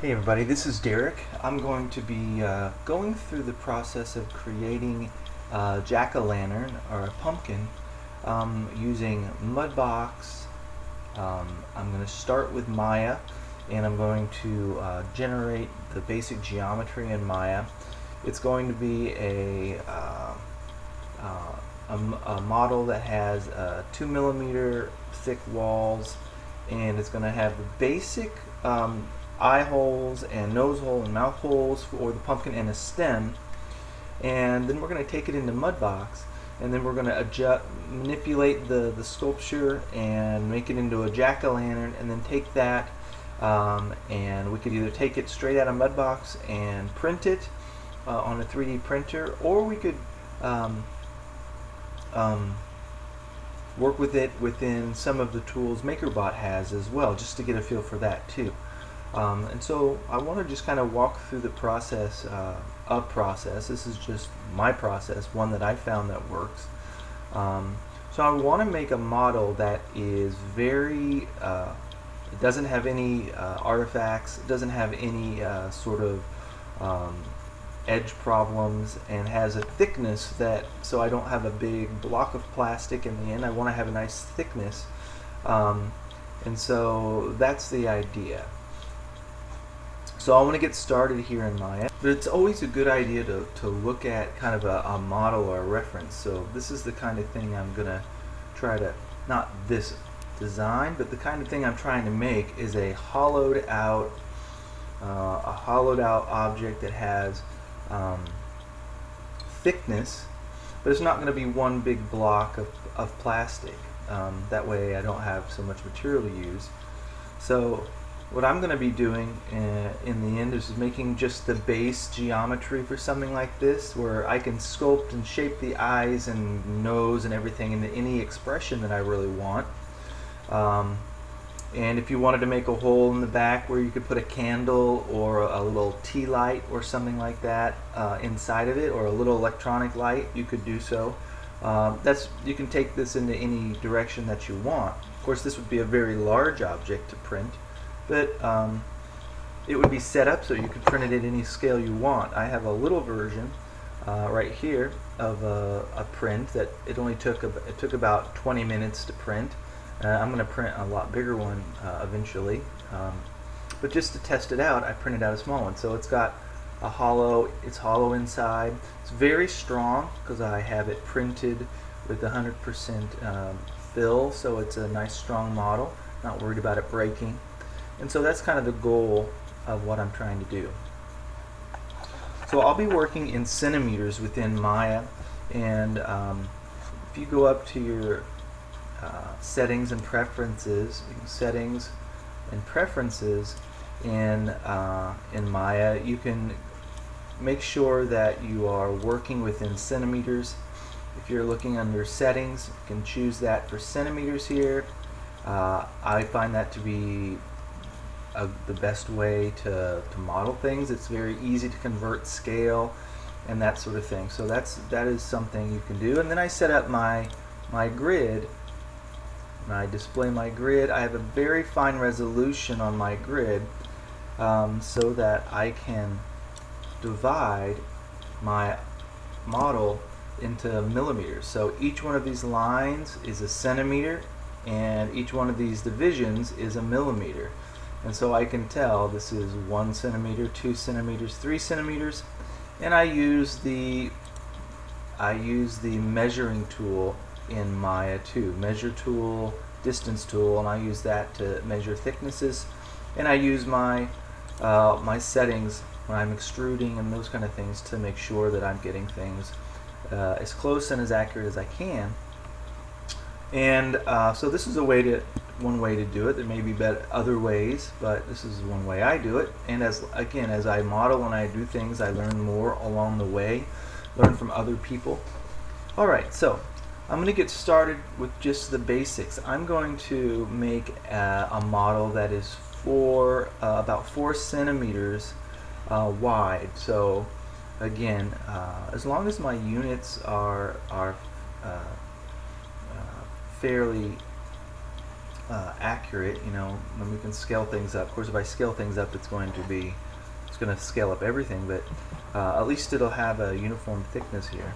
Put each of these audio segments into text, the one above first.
Hey everybody, this is Derek. I'm going to be going through the process of creating a jack-o'-lantern or a pumpkin using Mudbox. I'm going to start with Maya, and I'm going to generate the basic geometry in Maya. It's going to be a model that has 2 mm thick walls, and it's going to have the basic eye holes and nose hole and mouth holes for the pumpkin and a stem. And then we're going to take it into Mudbox, and then we're going to manipulate the sculpture and make it into a jack-o'-lantern, and then take that and we could either take it straight out of Mudbox and print it on a 3D printer, or we could work with it within some of the tools Makerbot has as well, just to get a feel for that too. And so I want to just kind of walk through the process process. This is just my process, one that I found that works. So I want to make a model that is very, it doesn't have any artifacts, it doesn't have any sort of edge problems, and has a thickness that, so I don't have a big block of plastic in the end. I want to have a nice thickness, and so that's the idea. So I want to get started here in Maya, but it's always a good idea to look at kind of a model or a reference. So this is the kind of thing I'm going to try to, not this design, but the kind of thing I'm trying to make is a hollowed out object that has thickness, but it's not going to be one big block of plastic. That way I don't have so much material to use. So what I'm going to be doing in the end is making just the base geometry for something like this, where I can sculpt and shape the eyes and nose and everything into any expression that I really want. And if you wanted to make a hole in the back where you could put a candle or a little tea light or something like that inside of it, or a little electronic light, you could do so. You can take this into any direction that you want. Of course, this would be a very large object to print, but it would be set up so you could print it at any scale you want. I have a little version right here of a print that it took about 20 minutes to print. I'm going to print a lot bigger one eventually, but just to test it out, I printed out a small one. So it's got a it's hollow inside. It's very strong because I have it printed with 100% fill, so it's a nice strong model. Not worried about it breaking. And so that's kind of the goal of what I'm trying to do. So I'll be working in centimeters within Maya, and if you go up to your settings and preferences in Maya, you can make sure that you are working within centimeters. If you're looking under settings, you can choose that for centimeters here. I find that to be the best way to model things. It's very easy to convert scale and that sort of thing. So that is something you can do. And then I set up my grid. When I display my grid, I have a very fine resolution on my grid, so that I can divide my model into millimeters. So each one of these lines is a centimeter, and each one of these divisions is a millimeter. And so I can tell this is 1 centimeter, 2 centimeters, 3 centimeters, and I use the measuring tool in Maya too. Measure tool, distance tool, and I use that to measure thicknesses. And I use my my settings when I'm extruding and those kind of things to make sure that I'm getting things as close and as accurate as I can. And so this is one way to do it. There may be other ways, but this is one way I do it. And as I model and I do things, I learn more along the way, learn from other people. Alright, so I'm going to get started with just the basics. I'm going to make a model that is about 4 centimeters wide. So again, as long as my units are fairly accurate, you know, when we can scale things up. Of course, if I scale things up, it's going to scale up everything, but at least it'll have a uniform thickness here.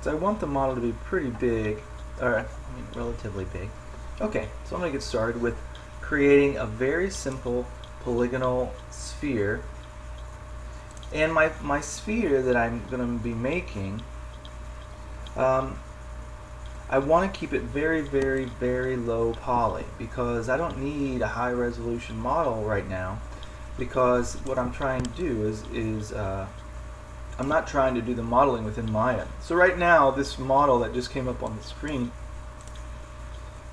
So I want the model to be pretty big, or I mean relatively big. Okay, so I'm going to get started with creating a very simple polygonal sphere. And my sphere that I'm going to be making, I want to keep it very, very, very low poly, because I don't need a high resolution model right now, because what I'm trying to do is I'm not trying to do the modeling within Maya. So right now, this model that just came up on the screen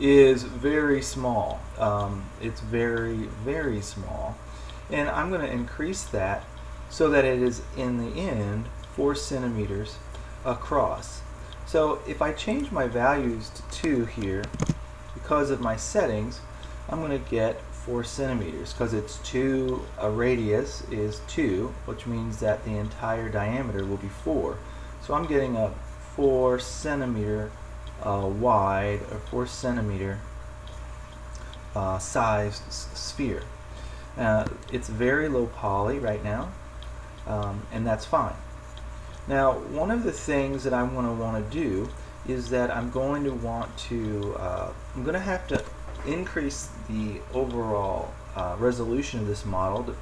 is very small. It's very, very small. And I'm going to increase that so that it is, in the end, 4 centimeters across. So if I change my values to 2 here, because of my settings, I'm going to get 4 centimeters, because it's 2, a radius is 2, which means that the entire diameter will be 4. So I'm getting a 4 centimeter wide, or 4 centimeter sized sphere. It's very low poly right now, and that's fine. Now, one of the things that I'm going to want to do is that I'm going to have to increase the overall resolution of this model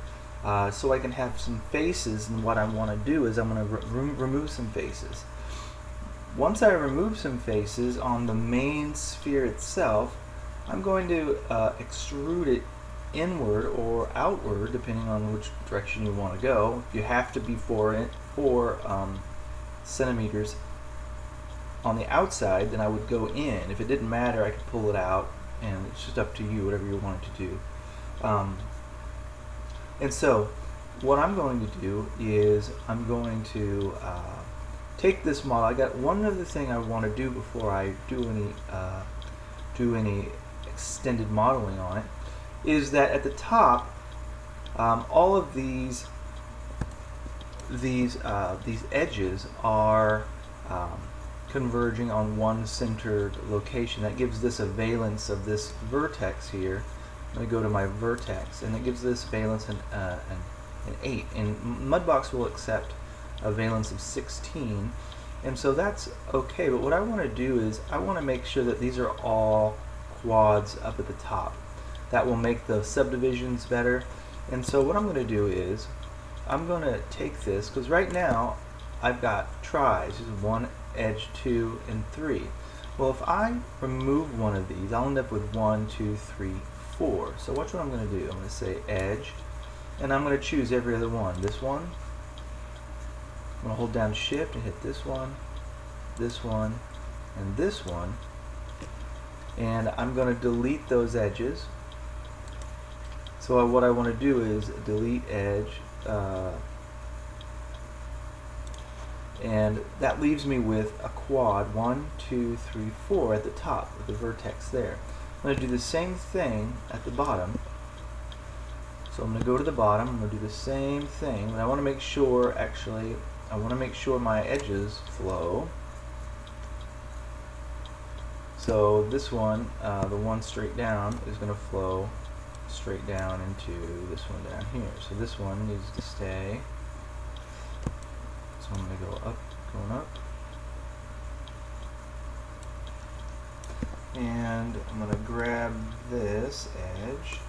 so I can have some faces. And what I want to do is I'm going to remove some faces. Once I remove some faces on the main sphere itself, I'm going to extrude it inward or outward, depending on which direction you want to go. If you have to be 4 centimeters on the outside, then I would go in. If it didn't matter, I could pull it out, and it's just up to you, whatever you want it to do. And so what I'm going to do is I'm going to take this model. I got one other thing I want to do before I do any extended modeling on it, is that at the top, all of these edges are converging on one centered location. That gives this a valence of this vertex here. I'm going to go to my vertex, and it gives this valence an 8. And Mudbox will accept a valence of 16, and so that's okay. But what I want to do is I want to make sure that these are all quads up at the top. That will make the subdivisions better. And so what I'm going to do is I'm going to take this, because right now I've got tries. This is 1 edge, 2, and 3. Well, if I remove one of these, I'll end up with 1, 2, 3, 4. So watch what I'm going to do. I'm going to say edge, and I'm going to choose every other one. This one, I'm going to hold down shift and hit this one, and this one, and I'm going to delete those edges. So what I want to do is delete edge, and that leaves me with a quad 1, 2, 3, 4 at the top with the vertex there. I'm going to do the same thing at the bottom. So I'm going to go to the bottom. I'm going to do the same thing, but I want to make sure, actually, I want to make sure my edges flow. So this one, the one straight down, is going to flow straight down into this one down here. So this one needs to stay. So I'm going to go up, going up. And I'm going to grab this edge.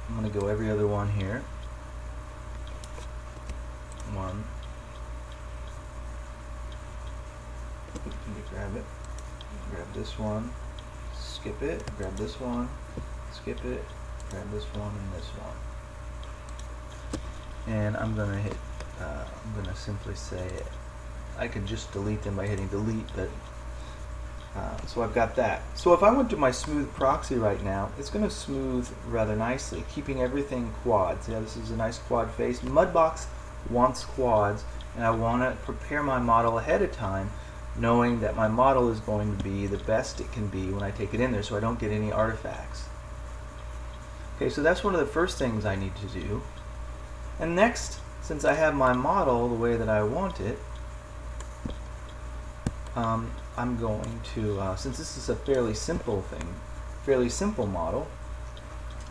I'm going to go every other one here. 1. Let me grab it. Grab this one. Skip it. Grab this one. Skip it. Grab this one and this one. And I'm going to hit. I'm going to simply say I could just delete them by hitting delete, but so I've got that. So if I went to my smooth proxy right now, it's going to smooth rather nicely, keeping everything quads. Yeah, this is a nice quad face. Mudbox wants quads, and I want to prepare my model ahead of time, knowing that my model is going to be the best it can be when I take it in there, so I don't get any artifacts. Okay, so that's one of the first things I need to do. And next, since I have my model the way that I want it, I'm going to, since this is a fairly simple model,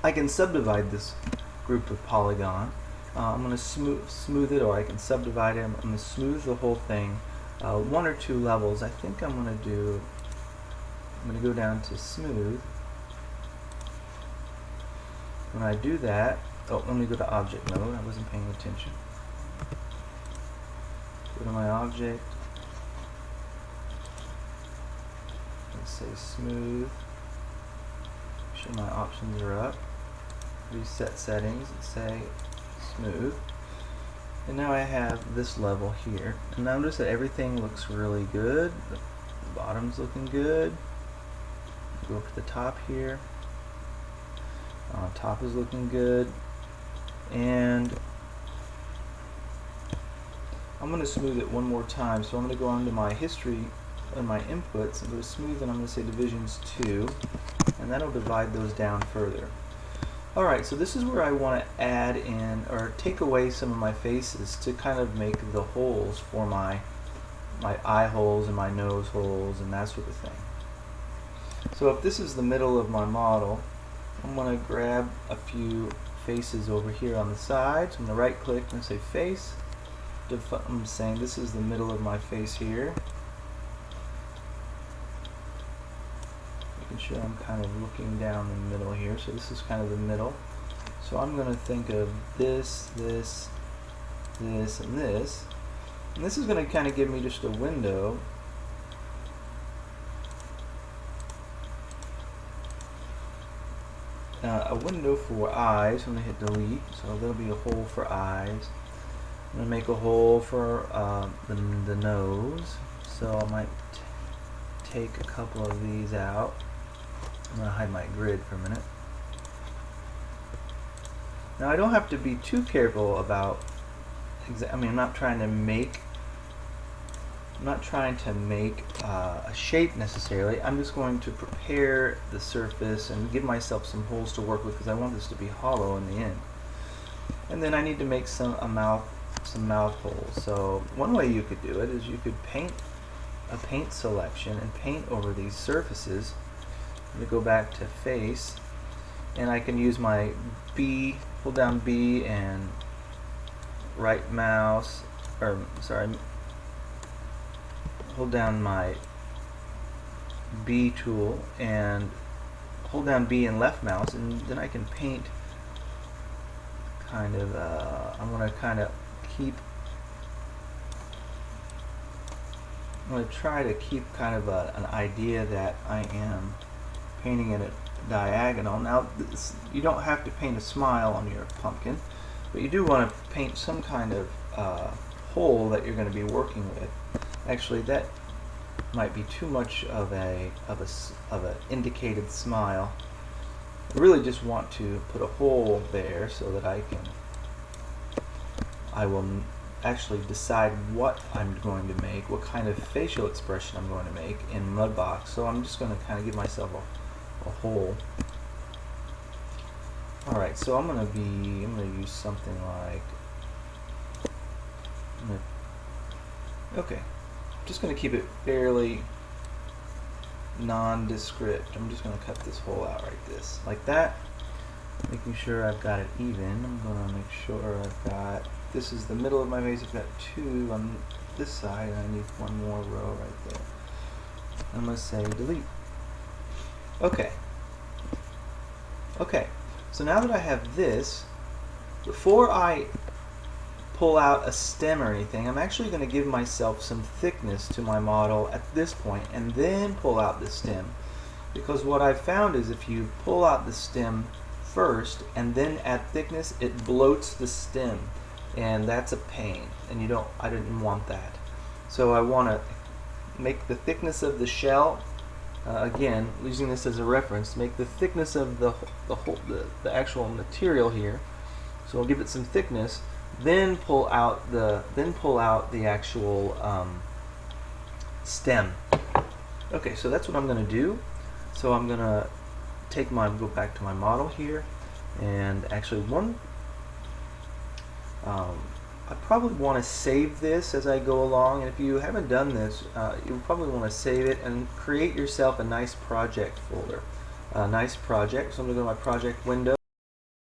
I can subdivide this group of polygon. I'm going to smooth it, or I can subdivide it. I'm going to smooth the whole thing 1 or 2 levels. I think I'm going to go down to smooth. When I do that, let me go to object mode. I wasn't paying attention. Go to my object. Let's say smooth. Make sure my options are up. Reset settings and say smooth. And now I have this level here. And notice that everything looks really good. The bottom's looking good. Go up to the top here. Top is looking good. And I'm going to smooth it one more time. So I'm going to go onto my history and my inputs and go to smooth, and I'm going to say divisions 2. And that'll divide those down further. Alright, so this is where I want to add in or take away some of my faces to kind of make the holes for my eye holes and my nose holes and that sort of thing. So if this is the middle of my model, I'm going to grab a few faces over here on the sides. I'm going to right click and say face. I'm saying this is the middle of my face here. Making sure I'm kind of looking down the middle here. So this is kind of the middle. So I'm going to think of this, this, this, and this. And this is going to kind of give me just a window. A window for eyes. I'm going to hit delete, so there'll be a hole for eyes. I'm going to make a hole for the nose, so I might take a couple of these out. I'm going to hide my grid for a minute. Now I don't have to be too careful about, I'm not trying to make a shape necessarily. I'm just going to prepare the surface and give myself some holes to work with because I want this to be hollow in the end. And then I need to make some mouth holes. So one way you could do it is you could paint a paint selection and paint over these surfaces. I'm going to go back to face, and I can use my B, hold down B and right mouse, or sorry, hold down my B tool and hold down B and left mouse, and then I can paint kind of, I'm going to kind of try to keep kind of an idea that I am painting it at diagonal. Now you don't have to paint a smile on your pumpkin, but you do want to paint some kind of hole that you're going to be working with. Actually, that might be too much of an indicated smile. I really just want to put a hole there so that I will actually decide what I'm going to make, what kind of facial expression I'm going to make in Mudbox. So I'm just going to kind of give myself a hole. Alright, so I'm going to use something like, okay, I'm just going to keep it fairly nondescript. I'm just going to cut this hole out like that, making sure I've got it even. I'm going to make sure I've got, this is the middle of my face. I've got 2 on this side, and I need 1 more row right there. I'm going to say delete. Okay. Okay. So now that I have this, before I pull out a stem or anything, I'm actually going to give myself some thickness to my model at this point, and then pull out the stem. Because what I've found is if you pull out the stem first and then add thickness, it bloats the stem. And that's a pain, and I didn't want that. So I want to make the thickness of the shell, again, using this as a reference, make the thickness of the actual material here. So I'll give it some thickness, then pull out the actual stem. Okay, so that's what I'm going to do. So I'm going to go back to my model here, and actually I probably want to save this as I go along, and if you haven't done this, you probably want to save it and create yourself a nice project folder. A nice project. So I'm going to go to my project window.